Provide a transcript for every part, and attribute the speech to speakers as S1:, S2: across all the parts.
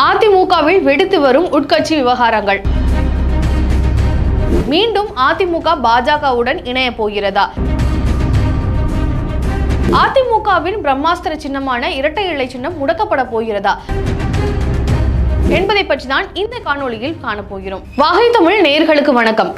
S1: அதிமுகவில் வெடித்து வரும் உட்கட்சி விவகாரங்கள். மீண்டும் அதிமுக பாஜகவுடன் இணைய போகிறதா? அதிமுகவின் பிரம்மாஸ்திர சின்னமான இரட்டை இலை சின்னம் முடக்கப்பட போகிறதா என்பதை பற்றி தான் இந்த காணொளியில் காணப்போகிறோம். வாகை தமிழ் நேயர்களுக்கு வணக்கம்.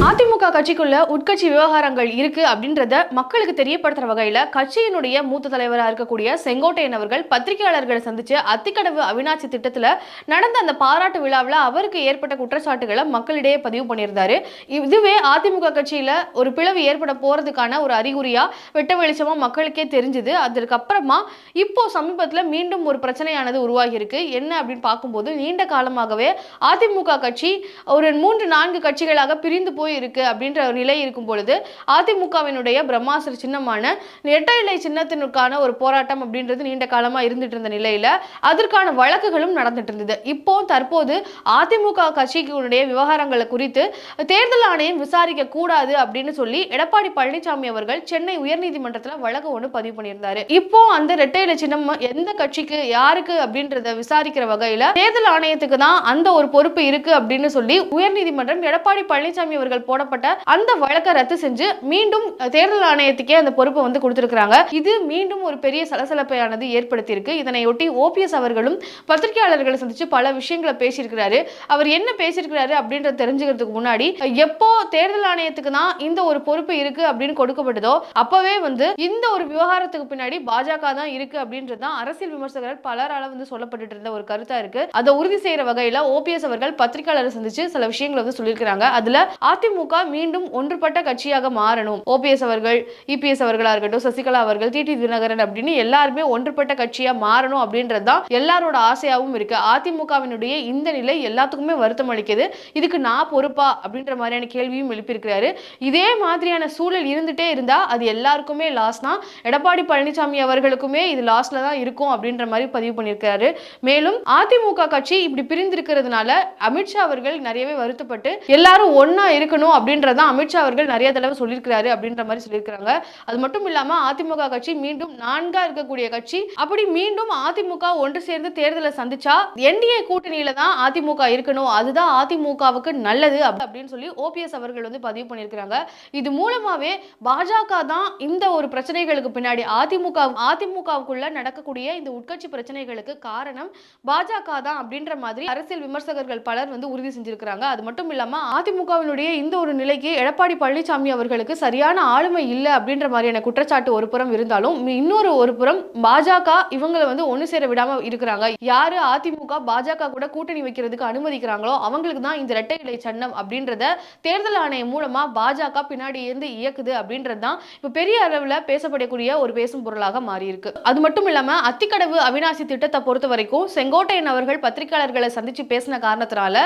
S1: அதிமுக கட்சிக்குள்ள உட்கட்சி விவகாரங்கள் இருக்கு அப்படின்றத மக்களுக்கு தெரியப்படுத்துற வகையில கட்சியினுடைய மூத்த தலைவராக இருக்கக்கூடிய செங்கோட்டையன் அவர்கள் பத்திரிகையாளர்களை சந்திச்சு அத்திக்கடவு அவிநாசி திட்டத்துல நடந்த அந்த பாராட்டு விழாவில் அவருக்கு ஏற்பட்ட குற்றச்சாட்டுகளை மக்களிடையே பதிவு பண்ணியிருந்தாரு. இதுவே அதிமுக கட்சியில ஒரு பிளவு ஏற்பட போறதுக்கான ஒரு அறிகுறியா வெட்ட வெளிச்சமா மக்களுக்கே தெரிஞ்சுது. அதற்கப்புறமா இப்போ சமீபத்துல மீண்டும் ஒரு பிரச்சனையானது உருவாகி இருக்கு. என்ன அப்படின்னு பார்க்கும்போது நீண்ட காலமாகவே அதிமுக கட்சி ஒரு 3-4 கட்சிகளாக பிரிந்து போய் இருக்கு அப்படின்ற ஒரு நிலை இருக்கும் பொழுது அதிமுகவினுடைய பிரம்மாஸ்திர சின்னமான இரட்டை இலை சின்னத்திற்கான ஒரு போராட்டம் அப்படின்றது நீண்ட காலமா இருந்துட்டு இருந்த நிலையில அதற்கான வழக்குகளும் நடந்துட்டு இருந்தது. இப்போ தற்போது அதிமுக கட்சிகளுடைய விவகாரங்களை குறித்து தேர்தல் ஆணையம் விசாரிக்க கூடாது அப்படின்னு சொல்லி எடப்பாடி பழனிசாமி அவர்கள் சென்னை உயர்நீதிமன்றத்தில் வழக்கு ஒன்று பதிவு பண்ணியிருந்தாரு. இப்போ அந்த இரட்டை இலை சின்னம் எந்த கட்சிக்கு யாருக்கு அப்படின்றத விசாரிக்கிற வகையில தேர்தல் ஆணையத்துக்கு தான் அந்த ஒரு பொறுப்பு இருக்கு அப்படின்னு சொல்லி உயர்நீதிமன்றம் எடப்பாடி பழனிசாமி அவர்கள் போடப்பட்ட அந்த வழக்கை ரத்து செஞ்சு மீண்டும் தேர்தல் ஆணையத்துக்கே அந்த பொறுப்பை வந்து கொடுத்திருக்காங்க. இது மீண்டும் ஒரு பெரிய சலசலப்பையானது ஏற்படுத்தியிருக்கு. இதனையொட்டி ஓபிஎஸ் அவர்களும் பத்திரிகையாளர்களை சந்திச்சு பல விஷயங்களை பேசியிருக்கிறாரு. அவர் என்ன பேசியிருக்கிறாரு அப்படின்றத தெரிஞ்சுக்கிறதுக்கு முன்னாடி எப்போ தேர்தல் ஆணையத்துக்கு தான் இந்த ஒரு பொறுப்பு இருக்கு அப்படின்னு கொடுக்கப்பட்டதோ அப்பவே வந்து இந்த ஒரு விவகாரத்துக்கு பின்னாடி பாஜக தான் இருக்கு அப்படின்றதுதான் அரசியல் விமர்சகர்கள் பலரால வந்து சொல்லப்பட்டு இருந்த ஒரு கருத்தா இருக்கு. அதை உறுதி செய்யற வகையில ஓபிஎஸ் அவர்கள் பத்திரிகையாளரை சந்திச்சு சில விஷயங்களை வந்து சொல்லியிருக்கிறாங்க. அதுல அதிமுக மீண்டும் ஒன்றுபட்ட கட்சியாக மாறணும். ஓபிஎஸ் அவர்கள், இபிஎஸ் அவர்களா இருக்கட்டும், சசிகலா அவர்கள், டிடி தினகரன் அப்படின்னு எல்லாருமே ஒன்றுபட்ட கட்சியா மாறணும் அப்படின்றதுதான் எல்லாரோட ஆசையாவும் இருக்கு. அதிமுகவினுடைய இந்த நிலை எல்லாத்துக்குமே வருத்தம் அளிக்குது. இதுக்கு நான் பொறுப்பா அப்படின்ற மாதிரியான கேள்வியும் எழுப்பியிருக்கிறாரு. இதே மாதிரியான சூழல் இருந்துட்டே இருந்தா அது எல்லாருக்குமே லாஸ் தான். எடப்பாடி பழனிசாமி அவர்களுக்குமே இது லாஸ்ல தான் இருக்கும் அப்படின்ற மாதிரி பதிவு பண்ணியிருக்கிறாரு. மேலும் அதிமுக கட்சி இப்படி பிரிந்திருக்கிறதுனால அமித்ஷா அவர்கள் நிறையவே வருத்தப்பட்டு எல்லாரும் ஒன்னா இருக்கணும் அப்படின்றத அமித்ஷா அவர்கள் நிறைய தடவை சொல்லியிருக்கிறாரு அப்படின்ற மாதிரி சொல்லியிருக்காங்க. அது மட்டும் இல்லாம அதிமுக கட்சி மீண்டும் 4ஆ இருக்கக்கூடிய கட்சி. அப்படி மீண்டும் அதிமுக ஒன்று சேர்ந்து தேர்தலை சந்திச்சா என்டிஏ கூட்டணியில தான் அதிமுக இருக்கணும், அதுதான் அதிமுகவுக்கு நல்லது அப்படின்னு சொல்லி ஓபிஎஸ் அவர்கள் வந்து பதிவு பண்ணியிருக்கிறாங்க. இது மூலமாவே பாஜக தான் இந்த ஒரு பிரச்சனைகளுக்கு பின்னாடி அதிமுகவுக்குள்ள நடக்கக்கூடிய இந்த உட்கட்சி பிரச்சனைகளுக்கு காரணம் பாஜக தான் அப்படின்ற மாதிரி அரசியல் விமர்சகர்கள் பலர் வந்து உறுதி செஞ்சிருக்கிறாங்க. அது மட்டும் இல்லாம அதிமுகவினுடைய இந்த ஒரு நிலைக்கு எடப்பாடி பழனிசாமி அவர்களுக்கு சரியான ஆளுமை இல்லை அப்படின்ற மாதிரியான குற்றச்சாட்டு ஒரு புறம் இருந்தாலும் இன்னொரு ஒரு புறம் பாஜக இவங்களை வந்து ஒன்னு சேர விடாம இருக்கிறாங்க. யாரு அதிமுக பாஜக கூட கூட்டணி வைக்கிறதுக்கு அனுமதிக்கிறாங்களோ அவங்களுக்கு தான் இந்த இரட்டை இலை சின்னம் அப்படின்றத தேர்தல் ஆணையம் மூலமா பாஜக பின்னாடி இருந்து இயக்குது அப்படின்றதுதான் இப்ப பெரிய அளவுல பேசப்படக்கூடிய ஒரு பேசும் பொருளாக மாறி இருக்கு. அது மட்டும் இல்லாம அத்திக்கடவு அவிநாசி திட்டத்தை பொறுத்த வரைக்கும் செங்கோட்டையன் அவர்கள் பத்திரிகையாளர்களை சந்திச்சு பேசின காரணத்தினால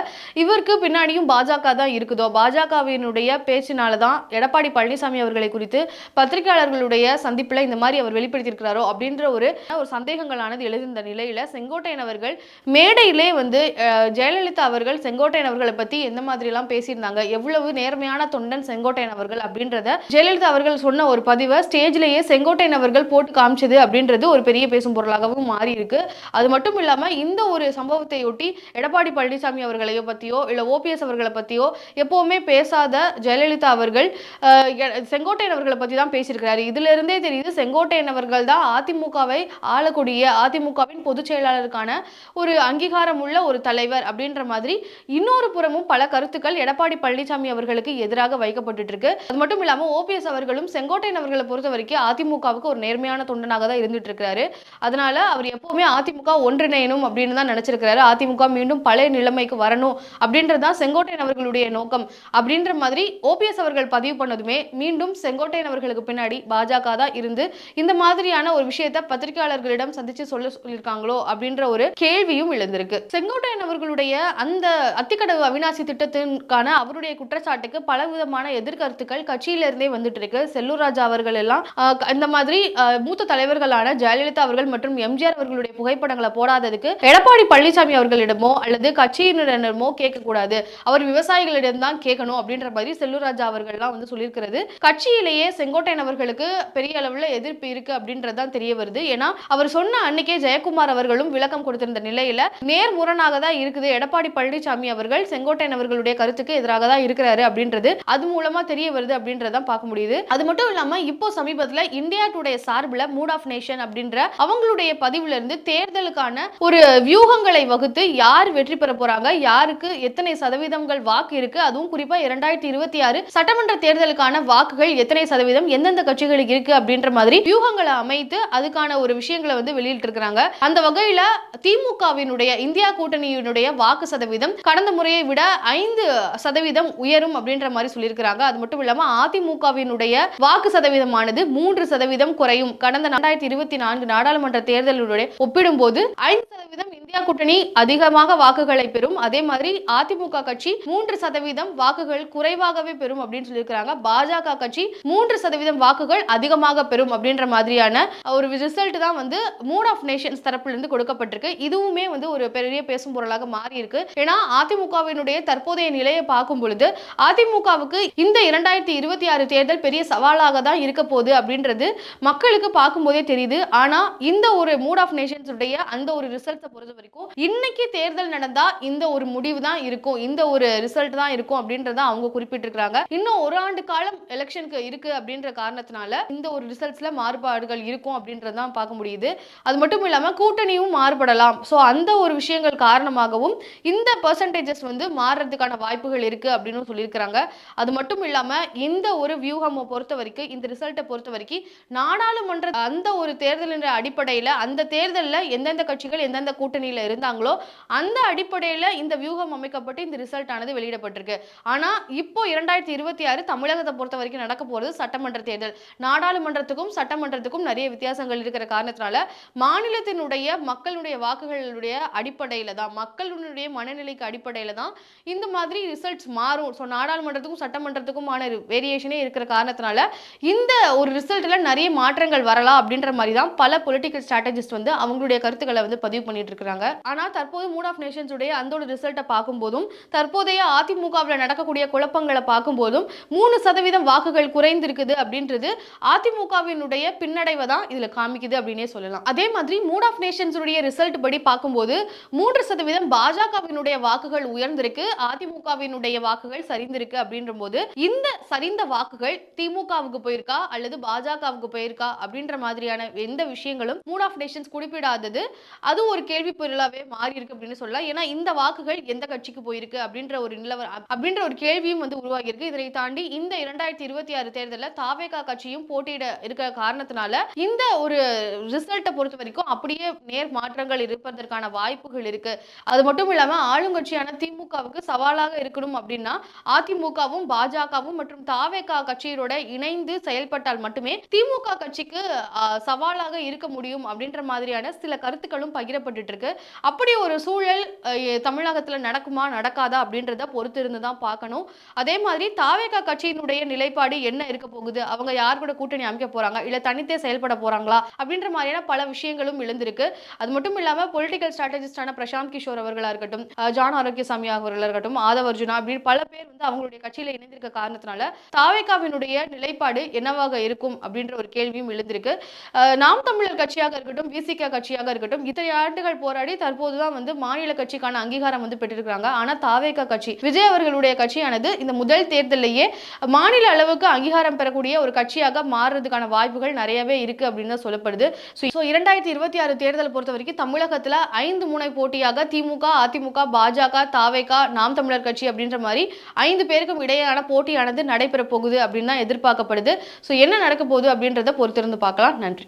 S1: இவருக்கு பின்னாடியும் பாஜக தான் இருக்குதோ, பாஜகவினுடைய பேச்சினாலதான் எடப்பாடி பழனிசாமி அவர்களை குறித்து பத்திரிகையாளர்களுடைய சந்திப்புல இந்த மாதிரி அவர் வெளிப்படுத்தியிருக்கிறாரோ அப்படின்ற ஒரு சந்தேகங்களானது எழுதியிருந்த நிலையில செங்கோட்டையன் அவர்கள் மேடையிலே வந்து ஜெயலலிதா அவர்கள் செங்கோட்டையன் அவர்களை பத்தி எந்த மாதிரி எல்லாம் பேசியிருந்தாங்க, எவ்வளவு நேர்மையான தொண்டன் செங்கோட்டையன் அவர்கள் அப்படின்றத ஜெயலலிதா அவர்கள் சொன்ன ஒரு பதிவை ஸ்டேஜ்லயே செங்கோட்டையன் அவர்கள் போட்டு காமிச்சது அப்படின்றது ஒரு பெரிய பேசும் பொருளாகவும் மாறி இருக்கு. அது மட்டும் இல்லாம இந்த ஒரு சம்பவத்தை ஒட்டி எடப்பாடி பழனிசாமி அவர்களையோ பத்தியோ இல்ல ஓபிஎஸ் அவர்களை பத்தியோ எப்பவுமே பேசாத ஜெயலலிதா அவர்கள் செங்கோட்டையன் அவர்களை பத்தி தான் பேசியிருக்கிறாரு. இதுல இருந்தே தெரியுது செங்கோட்டையன் அவர்கள் தான் அதிமுகவை ஆளக்கூடிய அதிமுகவின் பொதுச் செயலாளருக்கான ஒரு அங்கீகாரம் உள்ள ஒரு தலைவர் அப்படின்ற மாதிரி இன்னொரு புறமும் பல கருத்துக்கள் எடப்பாடி பழனிசாமி அவர்களுக்கு எதிராக வைக்கப்பட்டு இருக்கு. அது மட்டும் இல்லாம ஓபிஎஸ் அவர்களும் செங்கோட்டையன் அவர்களை பொறுத்த வரைக்கும் அதிமுகவுக்கு ஒரு நேர்மையான தொண்டனாக தான் இருந்துட்டு இருக்கிறாரு. அதனால அவர் எப்பவுமே அதிமுக ஒன்றிணையணும் அப்படின்னு தான் நினைச்சிருக்கிறாரு. அதிமுக மீண்டும் பழைய நிலைமைக்கு வரணும் அப்படின்றதான் செங்கோட்டையன் அவர்களுடைய நோக்கம் அப்படின்ற மாதிரி ஓபிஎஸ் அவர்கள் பதிவு பண்ணதுமே மீண்டும் செங்கோட்டையன் அவர்களுக்கு பின்னாடி பாஜக தான் இருந்து இந்த மாதிரியான ஒரு விஷயத்தை பத்திரிகையாளர்களிடம் சந்திச்சு சொல்லியிருக்காங்களோ அப்படின்ற ஒரு கேள்வியும் எழுந்திருக்கு. செங்கோட்டையன் அவர்களுடைய அந்த அத்திக்கடவு அவிநாசி திட்டத்திற்கான அவருடைய குற்றச்சாட்டுக்கு பலவிதமான எதிர்கருத்துக்கள் கட்சியிலிருந்தே வந்துட்டு இருக்கு. செல்லூர் ராஜா அவர்கள் எல்லாம் இந்த மாதிரி மூத்த தலைவர்களான ஜெயலலிதா அவர்கள் மற்றும் எம்ஜிஆர் அவர்களுடைய புகைப்படங்களை போடாததுக்கு எடப்பாடி பழனிசாமி அவர்களிடமோ அல்லது கட்சியினரிடமோ கேட்க கூடாது, அவர் விவசாயிகளிடம் தான் கேட்கணும் அப்படின்ற மாதிரி செல்லூர் ராஜா அவர்கள் எல்லாம் வந்து சொல்லியிருக்கிறது. கட்சியிலேயே செங்கோட்டையன் அவர்களுக்கு பெரிய அளவில் எதிர்ப்பு இருக்கு அப்படின்றதான் தெரிய வருது. ஏன்னா அவர் சொன்ன அன்னைக்கே ஜெயக்குமார் அவர்களும் விளக்கம் கொடுத்திருந்த நிலையில நேர்முரணாக தான் இருக்குது. எடப்பாடி பழனிசாமி அவர்கள் செங்கோட்டையன் அவர்களுடைய கருத்துக்கு எதிராக தான் இருக்கிறாரு அப்படின்றது அது மூலமா தெரிய வருது அப்படின்றத பார்க்க முடியுது. அது மட்டும் இல்லாம இப்போ சமீபத்தில் இந்தியா டுடே சார்பில் மூட் ஆஃப் நேஷன் அப்படின்ற அவங்களுடைய பதிவுல இருந்து தேர்தலுக்கான ஒரு வியூகங்களை வகுத்து யார் வெற்றி பெற போறாங்க, யாருக்கு எத்தனை சதவீதங்கள் வாக்கு இருக்கு, அதுவும் குறிப்பா 2026 சட்டமன்ற தேர்தலுக்கான வாக்குகள் எத்தனை சதவீதம் எந்தெந்த கட்சிகளுக்கு இருக்கு அப்படின்ற மாதிரி வியூகங்களை அமைத்து அதுக்கான ஒரு விஷயங்களை வந்து வெளியிட்டு இருக்காங்க. அந்த வகையில திமுகவினுடைய இந்தியா கூட்டணியினுடைய வாக்கு சதவீதம் கடந்த முறையை விட 5% உயரும் அப்படின்ற மாதிரி சொல்லியிருக்கிறாங்க. அது மட்டும் இல்லாம அதிமுகவினுடைய வாக்கு சதவீதமானது 3% குறையும். கடந்த 2024 நாடாளுமன்ற தேர்தலுடைய ஒப்பிடும்போது 5% இந்தியா கூட்டணி அதிகமாக வாக்குகளை பெறும். அதே மாதிரி அதிமுக கட்சி 3% வாக்குகள் குறைவாகவே பெறும் அப்படின்னு சொல்லியிருக்கிறாங்க. பாஜக கட்சி 3% வாக்குகள் அதிகமாக பெறும் அப்படின்ற மாதிரியான ஒரு ரிசல்ட் தான் வந்து மூட் ஆஃப் நேஷன்ஸ் தரப்பில் இருந்து கொடுக்கப்பட்டிருக்கு. இதுவுமே வந்து ஒரு பெரிய பேசும் பொருளாக மாறி இருக்கு. ஏன்னா அதிமுகவினுடைய தற்போதைய நிலையை பார்க்கும் பொழுது அதிமுகவுக்கு இந்த 2026 தேர்தல் பெரிய சவாலாக தான் இருக்க போகுது அப்படின்றது மக்களுக்கு பார்க்கும் போதே தெரியுது. ஆனா இந்த ஒரு மூட் ஆஃப் நேஷன்ஸ் உடைய அந்த ஒரு ரிசல்ட்டை பொறுத்த வரைக்கும் இன்னைக்கு தேர்தல் நடந்தா இந்த ஒரு முடிவு தான் இருக்கும், இந்த ஒரு ரிசல்ட் தான் இருக்கும் அப்படின்றத அவங்க குறிப்பிட்டிருக்காங்க. இன்னும் ஒரு ஆண்டு காலம் எலெக்ஷனுக்கு இருக்கு அப்படின்ற காரணத்தினால இந்த ஒரு ரிசல்ட்ஸ்ல மாறுபாடுகள் இருக்கும் அப்படின்றதான் பார்க்க முடியுது. அது மட்டும் இல்லாம கூட்டணியும் மாறுபடலாம். சோ அந்த ஒரு விஷயங்கள் காரணமாகவும் இந்த பெர்சன்டேஜஸ் வந்து மாறுறதுக்கான வாய்ப்புகள் இருக்கு அப்படின்னு சொல்லியிருக்காங்க. அது மட்டும் இல்லாம இந்த ஒரு வியூகம் பொறுத்த வரைக்கும் இந்த ரிசல்ட்டை பொறுத்த வரைக்கும் நாடாளுமன்ற அந்த ஒரு தேர்தலின் அடிப்படையில் அந்த தேர்தலில் எந்தெந்த கட்சிகள் எந்தெந்த கூட்டணியில் இருந்தாங்களோ அந்த அடிப்படையில் இந்த வியூகம் அமைக்கப்பட்டு இந்த ரிசல்ட் ஆனது வெளியிடப்பட்டிருக்கு. ஆனா இப்போ 2026 தமிழகத்தை பொறுத்த வரைக்கும் நடக்க போறது சட்டமன்ற தேர்தல். நாடாளுமன்றத்துக்கும் சட்டமன்றத்துக்கும் நிறைய வித்தியாசங்கள் இருக்கிற காரணத்தினால மாநிலத்தினுடைய மக்களுடைய வாக்குகளுடைய அடிப்படையில தான், மக்களுடைய மனநிலைக்கு அடிப்படையில தான் இந்த மாதிரி ரிசல்ட்ஸ் மாறும். ஸோ நாடாளுமன்றத்துக்கும் சட்டமன்றத்துக்குமான வேரியேஷனே இருக்கிற காரணத்தினால இந்த ஒரு ரிசல்ட்ல நிறைய மாற்றங்கள் வரலாம் அப்படின்ற மாதிரி தான் பல பொலிட்டிக்கல் ஸ்ட்ராட்டஜிஸ்ட் வந்து அவங்களுடைய கருத்துக்களை வந்து பதிவு பண்ணிட்டு இருக்காங்க. ஆனா தற்போது மூட் ஆஃப் நேஷன்ஸ் உடைய அந்த ஒரு ரிசல்ட்டை பார்க்கும்போதும் தற்போதைய அதிமுகவில் நடக்கக்கூடிய குழப்பங்களை பார்க்கும்போதும் 3% வாக்குகள் குறைந்திருக்குது அப்படின்றது அதிமுகவினுடைய பின்னடைவை தான் இதுல காமிக்குது அப்படின்னே சொல்லலாம். அதே மாதிரி மூட் ஆஃப் நேஷன்ஸ் உடைய ரிசல்ட் படி பார்க்கும்போது 3% பாஜகவினுடைய வாக்குகள் உயர்ந்திருக்கு, அதிமுகவினுடைய வாக்குகள் சரிந்திருக்கு அப்படின்ற போது இந்த சரிந்த வாக்குகள் திமுகவுக்கு போயிருக்கா அல்லது பாஜகவுக்கு போயிருக்கா அப்படின்ற மாதிரியான எந்த விஷயங்களும் மூட் ஆஃப் நேஷன்ஸ் குறிப்பிடாதது அது ஒரு கேள்வி பொருளாவே மாறி இருக்கு அப்படின்னு சொல்லலாம். ஏன்னா இந்த வாக்குகள் எந்த கட்சிக்கு போயிருக்கு அப்படின்ற ஒரு கேள்வியும் வந்து உருவாகி இருக்கு. இதனை தாண்டி இந்த 2026 தேர்தலில் தாவேகா கட்சியும் போட்டியிட இருக்கிற காரணத்தினால இந்த ஒரு ரிசல்ட்டை பொறுத்த வரைக்கும் அப்படியே நேர் மாற்றங்கள் இருப்பதற்கான வாய்ப்புகள் இருக்கு. அது மட்டும் இல்லாம ஆளுங்கட்சியான திமுகவுக்கு சவாலாக இருக்கணும் அப்படின்னா அதிமுகவும் பாஜகவும் மற்றும் தாவேகா கட்சியோட இணைந்து செயல்பட்டால் மட்டுமே திமுக கட்சிக்கு சவாலாக இருக்க முடியும் அப்படின்ற மாதிரியான சில கருத்துக்களும் பகிரப்பட்டு இருக்கு. அப்படி ஒரு சூழல் தமிழகத்துல நடக்குமா நடக்காதா அப்படின்றத பொறுத்து இருந்து தான் பார்க்கணும். அதே மாதிரி தாவேகா கட்சியினுடைய நிலைப்பாடு என்ன இருக்க போகுது, அவங்க யார் கூட கூட்டணி அமைக்க போறாங்க இல்ல தனித்தே செயல்பட போறாங்களா அப்படின்ற மாதிரியான பல விஷயங்களும் எழுந்திருக்கு. அது மட்டும் இல்லாம பொலிட்டிக்கல் ஸ்ட்ராட்டஜிஸ்டான பிரசாந்த் கிஷோர் அவர்களா இருக்கட்டும், ஜான் ஆரோக்கியசாமி அவர்களா இருக்கட்டும், ஆதவ் அர்ஜுனா அப்படின்னு பல பேர் வந்து அவங்களுடைய கட்சியில இணைந்திருக்க காரணத்தினால தாவேகாவினுடைய நிலைப்பாடு என்னவாக இருக்கும் அப்படின்ற ஒரு கேள்வியும் எழுந்திருக்கு. நாம் தமிழர் கட்சியாக இருக்கட்டும், விசிக கட்சியாக இருக்கட்டும், இத்தனை ஆண்டுகள் போராடி தற்போதுதான் வந்து மாநில கட்சிக்கான அங்கீகாரம் வந்து பெற்றிருக்காங்க. ஆனா தாவேகா கட்சி விஜய் அவர்களுடைய கட்சியானது இந்த முதல் தேர்தலிலேயே மாநில அளவுக்கு அங்கீகாரம் பெறக்கூடிய ஒரு கட்சியாக மாறுறதுக்கான வாய்ப்புகள் நிறையவே இருக்கு அப்படின்னு தான் சொல்லப்படுது. 2026 தேர்தலை பொறுத்த வரைக்கும் தமிழகத்துல 5 முனை போட்டியாக திமுக, அதிமுக, பாஜக, தாவேகா, நாம் தமிழர் கட்சி அப்படின்ற மாதிரி 5 பேருக்கும் இடையேயான போட்டியானது நடைபெற போகுது அப்படின்னு தான் எதிர்பார்க்கப்படுது. என்ன நடக்க போகுது அப்படின்றத பொறுத்திருந்து பார்க்கலாம். நன்றி.